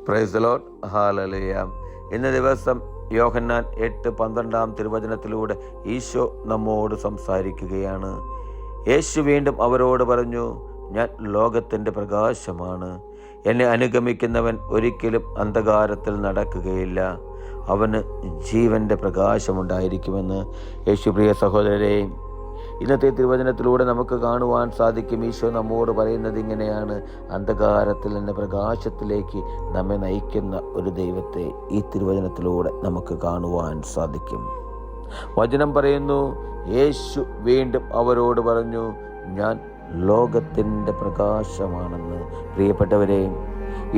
Praise the Lord. Hallelujah. ഇന്ന ദിവസം യോഹന്നാൻ 8:12 തിരുവചനത്തിലൂടെ ഈശോ നമ്മോട് സംസാരിക്കുകയാണ്. യേശു വീണ്ടും അവരോട് പറഞ്ഞു, ഞാൻ ലോകത്തിൻ്റെ പ്രകാശമാണ്. എന്നെ അനുഗമിക്കുന്നവൻ ഒരിക്കലും അന്ധകാരത്തിൽ നടക്കുകയില്ല, അവന് ജീവൻ്റെ പ്രകാശമുണ്ടായിരിക്കുമെന്ന്. യേശു പ്രിയ സഹോദരരെ, ഇന്നത്തെ തിരുവചനത്തിലൂടെ നമുക്ക് കാണുവാൻ സാധിക്കും, ഈശോ നമ്മോട് പറയുന്നത് ഇങ്ങനെയാണ്: അന്ധകാരത്തിൽ നിന്ന് പ്രകാശത്തിലേക്ക് നമ്മെ നയിക്കുന്ന ഒരു ദൈവത്തെ ഈ തിരുവചനത്തിലൂടെ നമുക്ക് കാണുവാൻ സാധിക്കും. വചനം പറയുന്നു, യേശു വീണ്ടും അവരോട് പറഞ്ഞു, ഞാൻ ലോകത്തിൻ്റെ പ്രകാശമാണെന്ന്. പ്രിയപ്പെട്ടവരെ,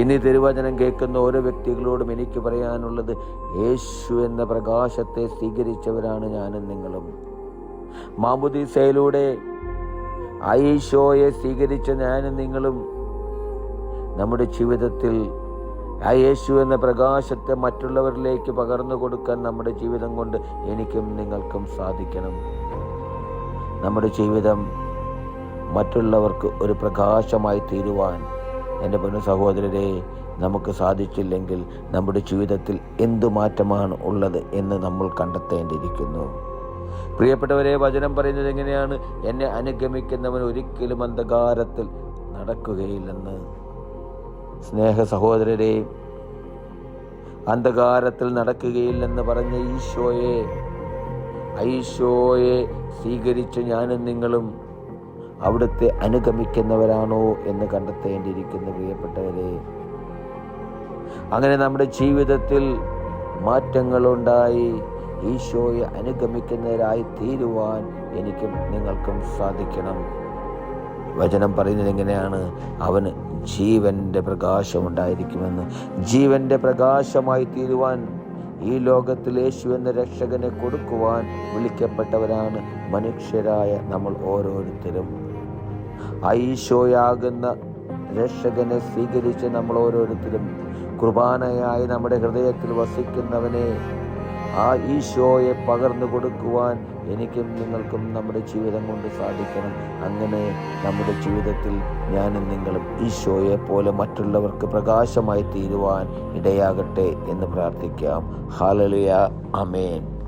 ഇന്ന് ഈ തിരുവചനം കേൾക്കുന്ന ഓരോ വ്യക്തികളോടും എനിക്ക് പറയാനുള്ളത്, യേശു എന്ന പ്രകാശത്തെ സ്വീകരിച്ചവരാണ് ഞാനും നിങ്ങളും. മാമോദീസയിലൂടെ ഈശോയെ സ്വീകരിച്ച ഞാനും നിങ്ങളും നമ്മുടെ ജീവിതത്തിൽ ആ യേശു എന്ന പ്രകാശത്തെ മറ്റുള്ളവരിലേക്ക് പകർന്നു കൊടുക്കാൻ നമ്മുടെ ജീവിതം കൊണ്ട് എനിക്കും നിങ്ങൾക്കും സാധിക്കണം. നമ്മുടെ ജീവിതം മറ്റുള്ളവർക്ക് ഒരു പ്രകാശമായി തീരുവാൻ എൻ്റെ പൊന്നു സഹോദരരെ നമുക്ക് സാധിച്ചില്ലെങ്കിൽ നമ്മുടെ ജീവിതത്തിൽ എന്തു മാറ്റമാണ് ഉള്ളത് എന്ന് നമ്മൾ കണ്ടെത്തേണ്ടിയിരിക്കുന്നു. പ്രിയപ്പെട്ടവരെ, വചനം പറയുന്നത് എങ്ങനെയാണ്? എന്നെ അനുഗമിക്കുന്നവൻ ഒരിക്കലും അന്ധകാരത്തിൽ നടക്കുകയില്ലെന്ന്. സ്നേഹ സഹോദരരെ, അന്ധകാരത്തിൽ നടക്കുകയില്ലെന്ന് പറഞ്ഞ ഈശോയെ സ്വീകരിച്ച ഞാനും നിങ്ങളും അവിടുത്തെ അനുഗമിക്കുന്നവരാണോ എന്ന് കണ്ടെത്തേണ്ടിയിരിക്കുന്നു. പ്രിയപ്പെട്ടവരെ, അങ്ങനെ നമ്മുടെ ജീവിതത്തിൽ മാറ്റങ്ങളുണ്ടായി ഈശോയെ അനുഗമിക്കുന്നവരായി തീരുവാൻ എനിക്കും നിങ്ങൾക്കും സാധിക്കണം. വചനം പറയുന്നത് എങ്ങനെയാണ്? അവന് ജീവൻ്റെ പ്രകാശമുണ്ടായിരിക്കുമെന്ന്. ജീവൻ്റെ പ്രകാശമായി തീരുവാൻ ഈ ലോകത്തിൽ യേശു എന്ന രക്ഷകനെ കൊടുക്കുവാൻ വിളിക്കപ്പെട്ടവരാണ് മനുഷ്യരായ നമ്മൾ ഓരോരുത്തരും. ഈശോയാകുന്ന രക്ഷകനെ സ്വീകരിച്ച് നമ്മൾ ഓരോരുത്തരും കുർബാനയായി നമ്മുടെ ഹൃദയത്തിൽ വസിക്കുന്നവനെ, ആ ഈശോയെ പകർന്നു കൊടുക്കുവാൻ എനിക്കും നിങ്ങൾക്കും നമ്മുടെ ജീവിതം കൊണ്ട് സാധിക്കണം. അങ്ങനെ നമ്മുടെ ജീവിതത്തിൽ ഞാനും നിങ്ങളും ഈശോയെ പോലെ മറ്റുള്ളവർക്ക് പ്രകാശമായി തീരുവാൻ ഇടയാകട്ടെ എന്ന് പ്രാർത്ഥിക്കാം. ഹല്ലേലൂയ. ആമേൻ.